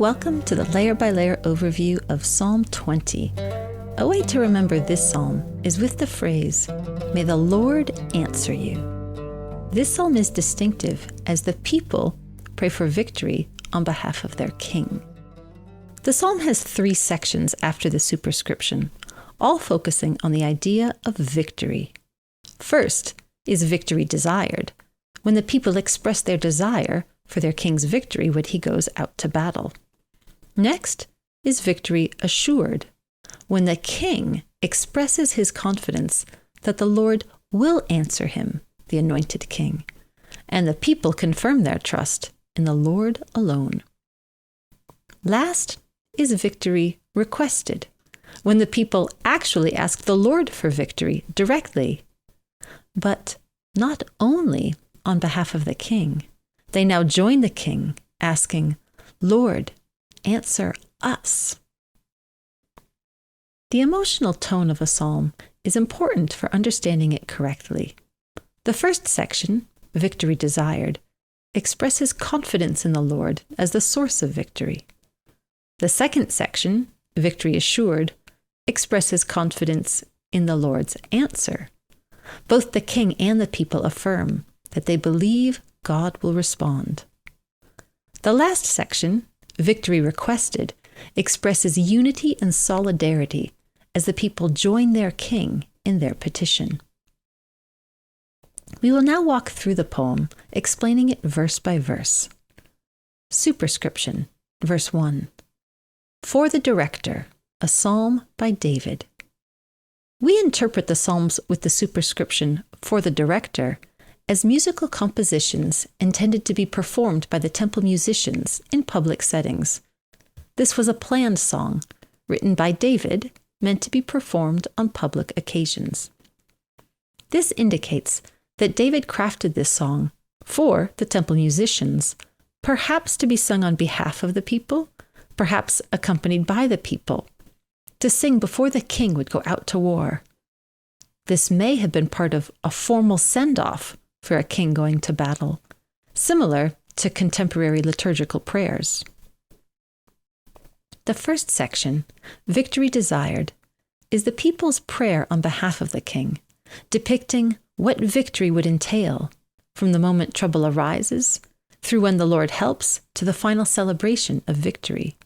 Welcome to the layer-by-layer overview of Psalm 20. A way to remember this psalm is with the phrase, "May the Lord answer you." This psalm is distinctive as the people pray for victory on behalf of their king. The psalm has 3 sections after the superscription, all focusing on the idea of victory. First is victory desired, when the people express their desire for their king's victory when he goes out to battle. Next is victory assured, when the king expresses his confidence that the Lord will answer him, the anointed king, and the people confirm their trust in the Lord alone. Last is victory requested, when the people actually ask the Lord for victory directly, but not only on behalf of the king. They now join the king, asking, "Lord, answer us." The emotional tone of a psalm is important for understanding it correctly. The first section, Victory Desired, expresses confidence in the Lord as the source of victory. The second section, Victory Assured, expresses confidence in the Lord's answer. Both the king and the people affirm that they believe God will respond. The last section, Victory Requested, expresses unity and solidarity as the people join their king in their petition. We will now walk through the poem, explaining it verse by verse. Superscription, verse 1. For the Director, a psalm by David. We interpret the psalms with the superscription, for the Director, as musical compositions intended to be performed by the temple musicians in public settings. This was a planned song, written by David, meant to be performed on public occasions. This indicates that David crafted this song for the temple musicians, perhaps to be sung on behalf of the people, perhaps accompanied by the people, to sing before the king would go out to war. This may have been part of a formal send-off for a king going to battle, similar to contemporary liturgical prayers. The first section, Victory Desired, is the people's prayer on behalf of the king, depicting what victory would entail, from the moment trouble arises, through when the Lord helps, to the final celebration of victory.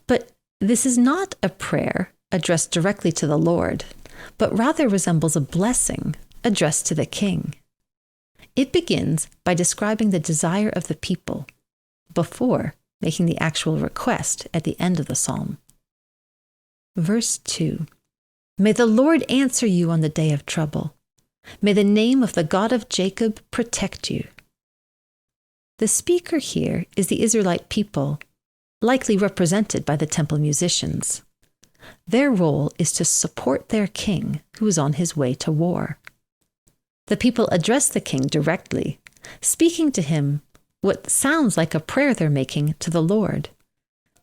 But this is not a prayer addressed directly to the Lord, but rather resembles a blessing addressed to the king. It begins by describing the desire of the people, before making the actual request at the end of the psalm. Verse 2. May the Lord answer you on the day of trouble. May the name of the God of Jacob protect you. The speaker here is the Israelite people, likely represented by the temple musicians. Their role is to support their king, who is on his way to war. The people address the king directly, speaking to him what sounds like a prayer they're making to the Lord.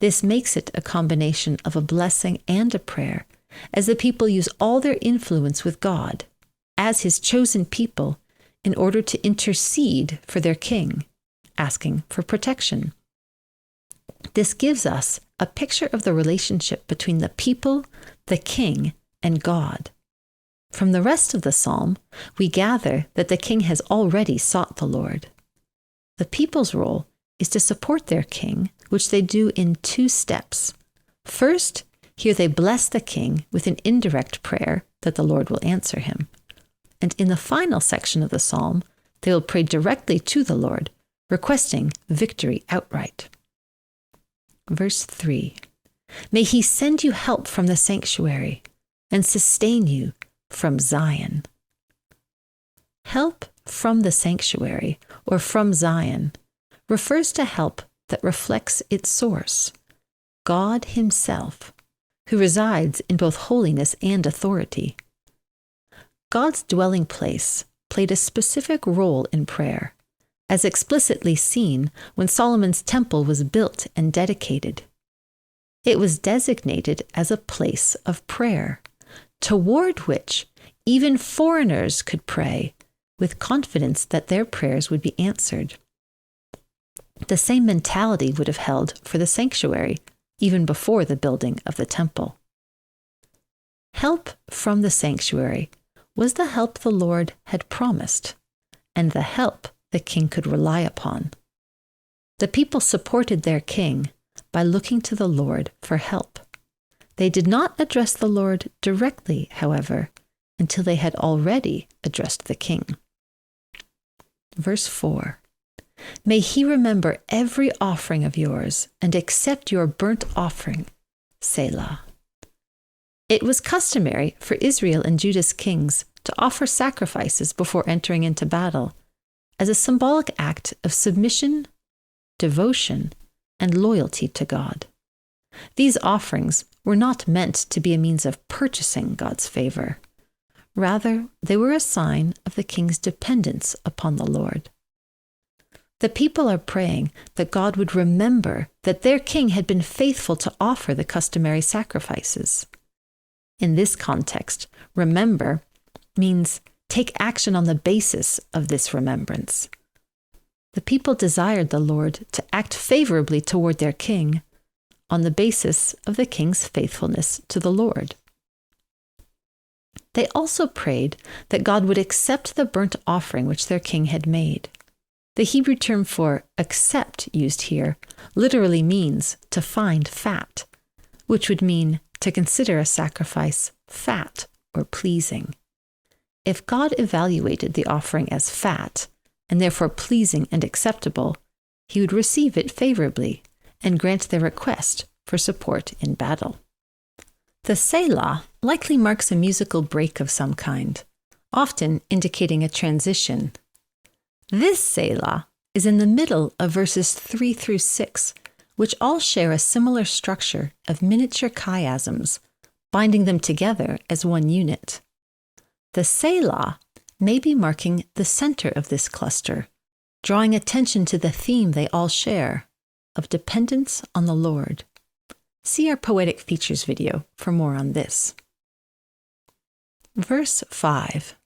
This makes it a combination of a blessing and a prayer, as the people use all their influence with God, as his chosen people, in order to intercede for their king, asking for protection. This gives us a picture of the relationship between the people, the king, and God. From the rest of the psalm, we gather that the king has already sought the Lord. The people's role is to support their king, which they do in 2 steps. First, here they bless the king with an indirect prayer that the Lord will answer him. And in the final section of the psalm, they will pray directly to the Lord, requesting victory outright. Verse 3. May he send you help from the sanctuary and sustain you from Zion. Help from the sanctuary, or from Zion, refers to help that reflects its source, God himself, who resides in both holiness and authority. God's dwelling place played a specific role in prayer, as explicitly seen when Solomon's temple was built and dedicated. It was designated as a place of prayer, toward which even foreigners could pray with confidence that their prayers would be answered. The same mentality would have held for the sanctuary, even before the building of the temple. Help from the sanctuary was the help the Lord had promised, and the help the king could rely upon. The people supported their king by looking to the Lord for help. They did not address the Lord directly, however, until they had already addressed the king. Verse 4. May he remember every offering of yours and accept your burnt offering, Selah. It was customary for Israel and Judah's kings to offer sacrifices before entering into battle as a symbolic act of submission, devotion, and loyalty to God. These offerings were not meant to be a means of purchasing God's favor. Rather, they were a sign of the king's dependence upon the Lord. The people are praying that God would remember that their king had been faithful to offer the customary sacrifices. In this context, remember means take action on the basis of this remembrance. The people desired the Lord to act favorably toward their king on the basis of the king's faithfulness to the Lord. They also prayed that God would accept the burnt offering which their king had made. The Hebrew term for accept used here literally means to find fat, which would mean to consider a sacrifice fat or pleasing. If God evaluated the offering as fat, and therefore pleasing and acceptable, he would receive it favorably and grant their request for support in battle. The Selah likely marks a musical break of some kind, often indicating a transition. This Selah is in the middle of verses 3 through 6, which all share a similar structure of miniature chiasms, binding them together as one unit. The Selah may be marking the center of this cluster, drawing attention to the theme they all share of dependence on the Lord. See our Poetic Features video for more on this. Verse 5.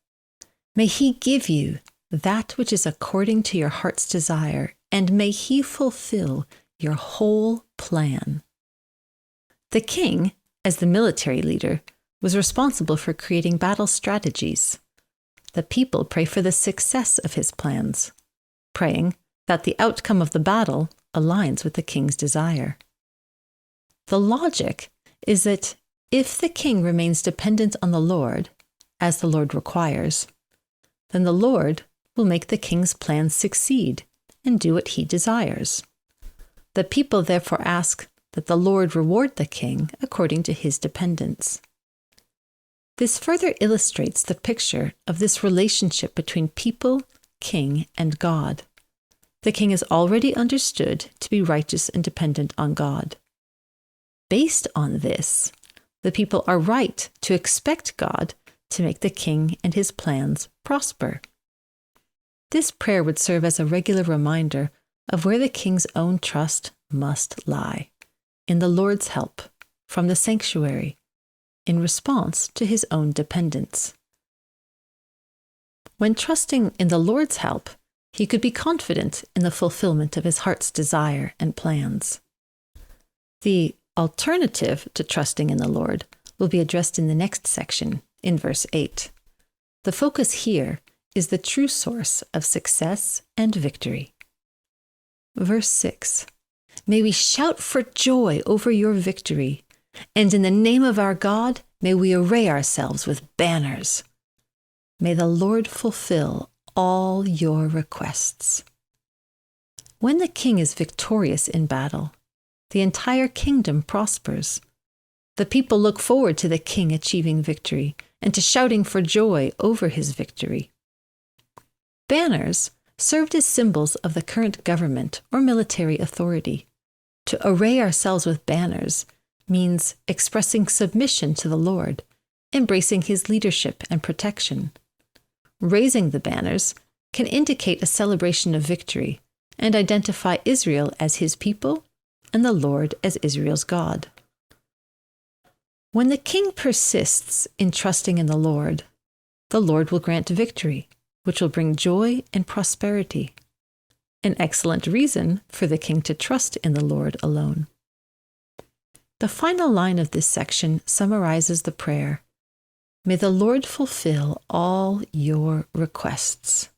May he give you that which is according to your heart's desire, and may he fulfill your whole plan. The king, as the military leader, was responsible for creating battle strategies. The people pray for the success of his plans, praying that the outcome of the battle aligns with the king's desire. The logic is that if the king remains dependent on the Lord, as the Lord requires, then the Lord will make the king's plans succeed and do what he desires. The people therefore ask that the Lord reward the king according to his dependence. This further illustrates the picture of this relationship between people, king, and God. The king is already understood to be righteous and dependent on God. Based on this, the people are right to expect God to make the king and his plans prosper. This prayer would serve as a regular reminder of where the king's own trust must lie, in the Lord's help from the sanctuary, in response to his own dependence. When trusting in the Lord's help, he could be confident in the fulfillment of his heart's desire and plans. The alternative to trusting in the Lord will be addressed in the next section, in verse 8. The focus here is the true source of success and victory. Verse 6. May we shout for joy over your victory, and in the name of our God, may we array ourselves with banners. May the Lord fulfill all your requests. When the king is victorious in battle, the entire kingdom prospers. The people look forward to the king achieving victory and to shouting for joy over his victory. Banners served as symbols of the current government or military authority. To array ourselves with banners means expressing submission to the Lord, embracing his leadership and protection. Raising the banners can indicate a celebration of victory and identify Israel as his people and the Lord as Israel's God. When the king persists in trusting in the Lord will grant victory, which will bring joy and prosperity. an excellent reason for the king to trust in the Lord alone. The final line of this section summarizes the prayer. May the Lord fulfill all your requests.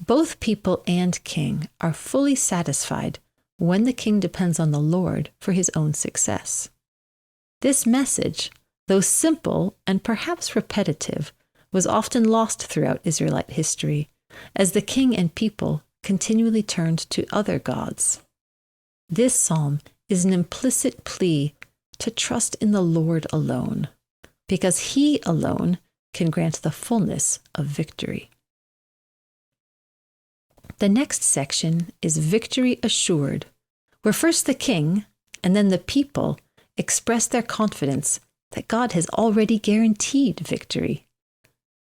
Both people and king are fully satisfied when the king depends on the Lord for his own success. This message, though simple and perhaps repetitive, was often lost throughout Israelite history, as the king and people continually turned to other gods. This psalm is an implicit plea to trust in the Lord alone, because he alone can grant the fullness of victory. The next section is Victory Assured, where first the king and then the people express their confidence that God has already guaranteed victory.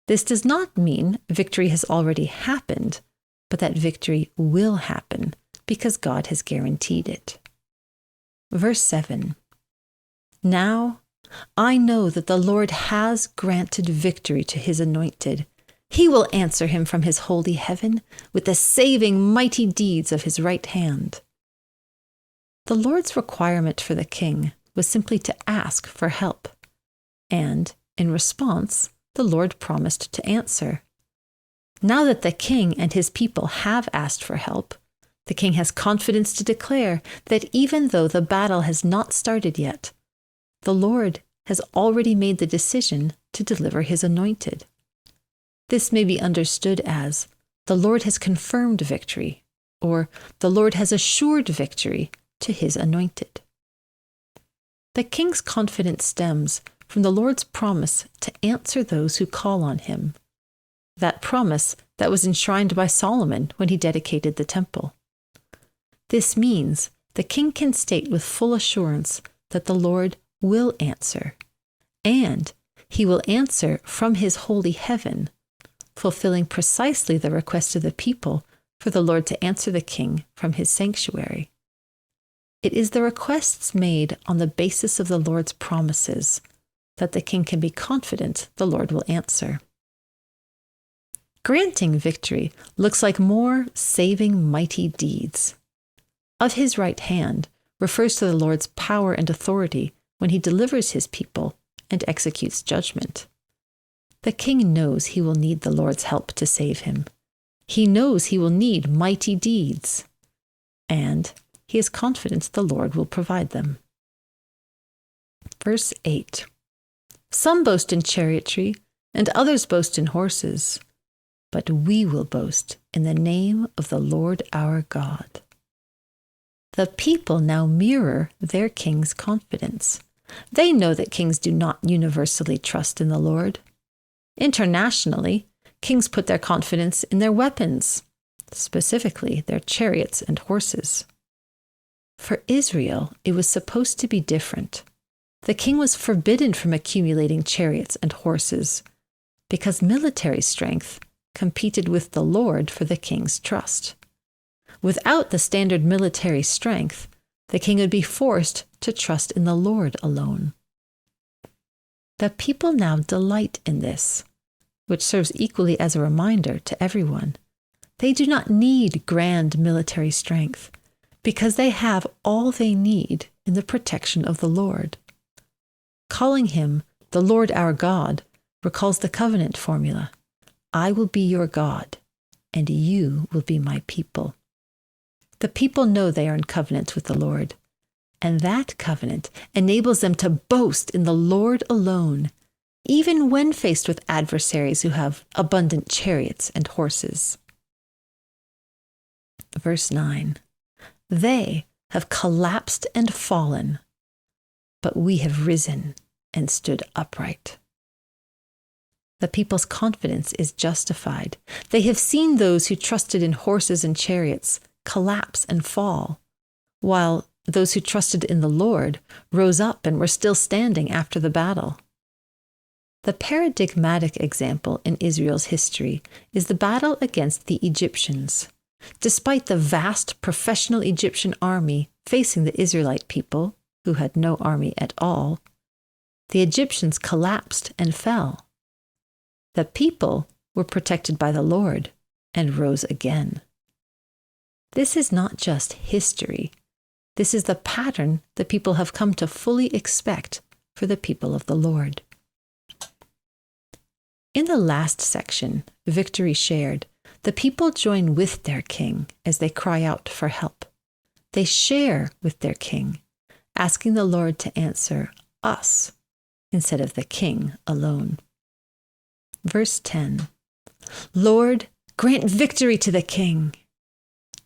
This does not mean victory has already happened, but that victory will happen because God has guaranteed it. Verse 7. Now I know that the Lord has granted victory to his anointed. He will answer him from his holy heaven with the saving mighty deeds of his right hand. The Lord's requirement for the king was simply to ask for help, and in response, the Lord promised to answer. Now that the king and his people have asked for help, the king has confidence to declare that even though the battle has not started yet, the Lord has already made the decision to deliver his anointed. This may be understood as, the Lord has confirmed victory, or the Lord has assured victory to his anointed. The king's confidence stems from the Lord's promise to answer those who call on him. That promise that was enshrined by Solomon when he dedicated the temple. This means the king can state with full assurance that the Lord will answer, and he will answer from his holy heaven, fulfilling precisely the request of the people for the Lord to answer the king from his sanctuary. It is the requests made on the basis of the Lord's promises that the king can be confident the Lord will answer. Granting victory looks like more saving mighty deeds. Of his right hand refers to the Lord's power and authority when he delivers his people and executes judgment. The king knows he will need the Lord's help to save him. He knows he will need mighty deeds, and he is confident the Lord will provide them. Verse 8. Some boast in chariotry, and others boast in horses, but we will boast in the name of the Lord our God. The people now mirror their king's confidence. They know that kings do not universally trust in the Lord. Internationally, kings put their confidence in their weapons, specifically their chariots and horses. For Israel, it was supposed to be different. The king was forbidden from accumulating chariots and horses because military strength competed with the Lord for the king's trust. Without the standard military strength, the king would be forced to trust in the Lord alone. The people now delight in this, which serves equally as a reminder to everyone. They do not need grand military strength because they have all they need in the protection of the Lord. Calling him the Lord our God recalls the covenant formula. I will be your God, and you will be my people. The people know they are in covenant with the Lord, and that covenant enables them to boast in the Lord alone, even when faced with adversaries who have abundant chariots and horses. Verse 9. They have collapsed and fallen, but we have risen and stood upright. The people's confidence is justified. They have seen those who trusted in horses and chariots collapse and fall, while those who trusted in the Lord rose up and were still standing after the battle. The paradigmatic example in Israel's history is the battle against the Egyptians. Despite the vast professional Egyptian army facing the Israelite people, who had no army at all, the Egyptians collapsed and fell. The people were protected by the Lord and rose again. This is not just history. This is the pattern the people have come to fully expect for the people of the Lord. In the last section, Victory Shared, the people join with their king as they cry out for help. They share with their king, asking the Lord to answer us instead of the king alone. Verse 10, Lord, grant victory to the king.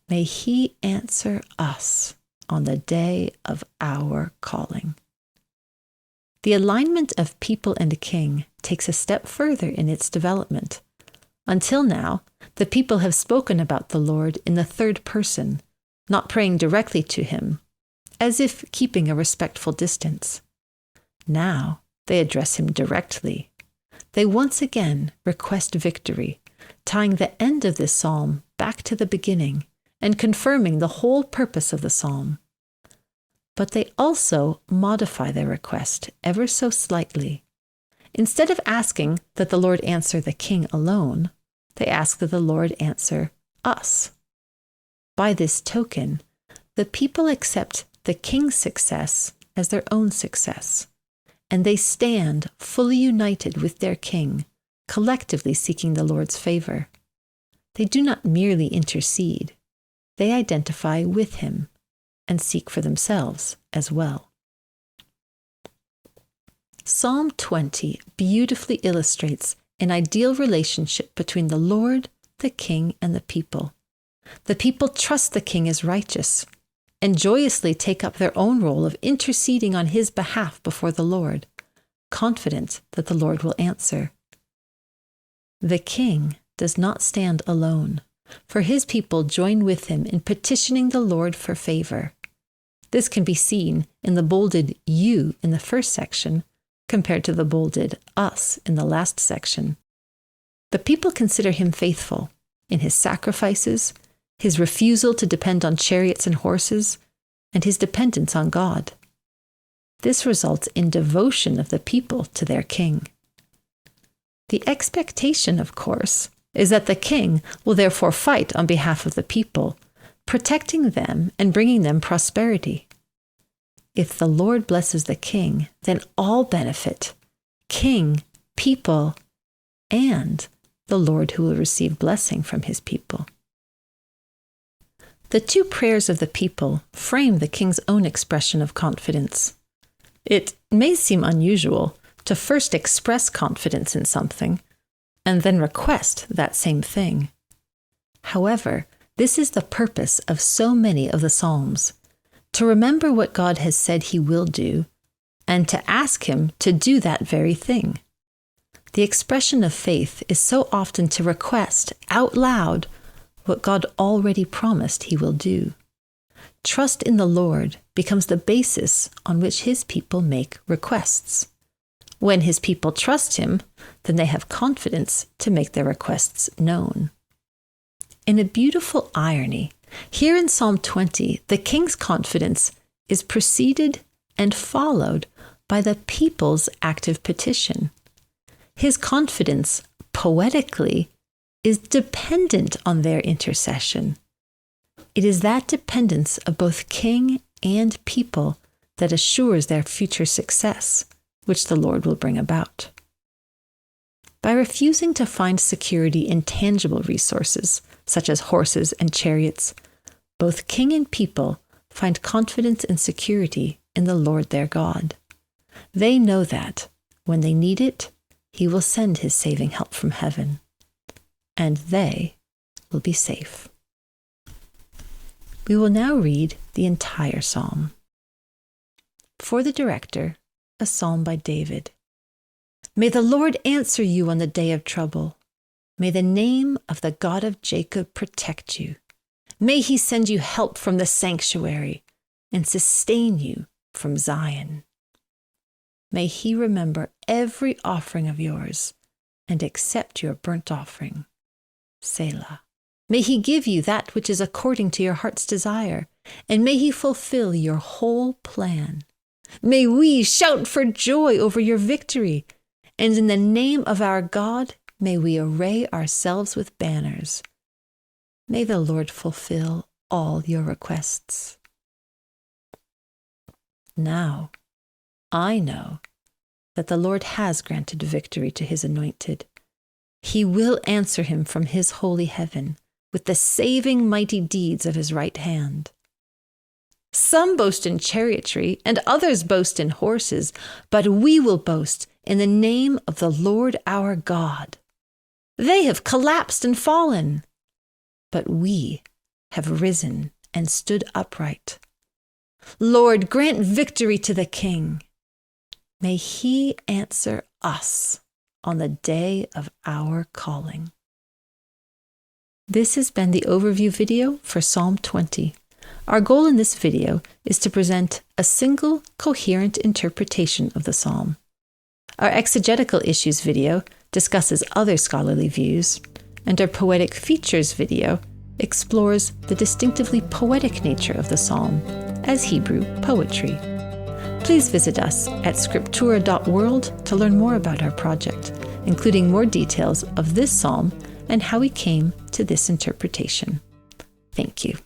May he answer us on the day of our calling. The alignment of people and king takes a step further in its development. Until now, the people have spoken about the Lord in the third person, not praying directly to him, as if keeping a respectful distance. Now they address him directly. They once again request victory, tying the end of this psalm back to the beginning and confirming the whole purpose of the psalm. But they also modify their request ever so slightly. Instead of asking that the Lord answer the king alone, they ask that the Lord answer us. By this token, the people accept the king's success as their own success, and they stand fully united with their king, collectively seeking the Lord's favor. They do not merely intercede. They identify with him and seek for themselves as well. Psalm 20 beautifully illustrates an ideal relationship between the Lord, the king, and the people. The people trust the king is righteous and joyously take up their own role of interceding on his behalf before the Lord, confident that the Lord will answer. The king does not stand alone, for his people join with him in petitioning the Lord for favor. This can be seen in the bolded you in the first section compared to the bolded us in the last section. The people consider him faithful in his sacrifices, his refusal to depend on chariots and horses, and his dependence on God. This results in devotion of the people to their king. The expectation, of course, is that the king will therefore fight on behalf of the people, protecting them and bringing them prosperity. If the Lord blesses the king, then all benefit, king, people, and the Lord who will receive blessing from his people. The two prayers of the people frame the king's own expression of confidence. It may seem unusual to first express confidence in something and then request that same thing. However, this is the purpose of so many of the Psalms, to remember what God has said he will do and to ask him to do that very thing. The expression of faith is so often to request out loud what God already promised he will do. Trust in the Lord becomes the basis on which his people make requests. When his people trust him, then they have confidence to make their requests known. In a beautiful irony, here in Psalm 20, the king's confidence is preceded and followed by the people's active petition. His confidence, poetically, is dependent on their intercession. It is that dependence of both king and people that assures their future success, which the Lord will bring about. By refusing to find security in tangible resources, such as horses and chariots, both king and people find confidence and security in the Lord their God. They know that, when they need it, he will send his saving help from heaven, and they will be safe. We will now read the entire psalm. For the director, a psalm by David. May the Lord answer you on the day of trouble. May the name of the God of Jacob protect you. May he send you help from the sanctuary and sustain you from Zion. May he remember every offering of yours and accept your burnt offering. Selah. May he give you that which is according to your heart's desire, and may he fulfill your whole plan. May we shout for joy over your victory, and in the name of our God, may we array ourselves with banners. May the Lord fulfill all your requests. Now, I know that the Lord has granted victory to his anointed. He will answer him from his holy heaven with the saving mighty deeds of his right hand. Some boast in chariotry, and others boast in horses, but we will boast in the name of the Lord our God. They have collapsed and fallen, but we have risen and stood upright. Lord, grant victory to the King. May he answer us on the day of our calling. This has been the overview video for Psalm 20. Our goal in this video is to present a single, coherent interpretation of the psalm. Our exegetical issues video discusses other scholarly views, and our poetic features video explores the distinctively poetic nature of the psalm as Hebrew poetry. Please visit us at Scriptura.world to learn more about our project, including more details of this psalm and how we came to this interpretation. Thank you.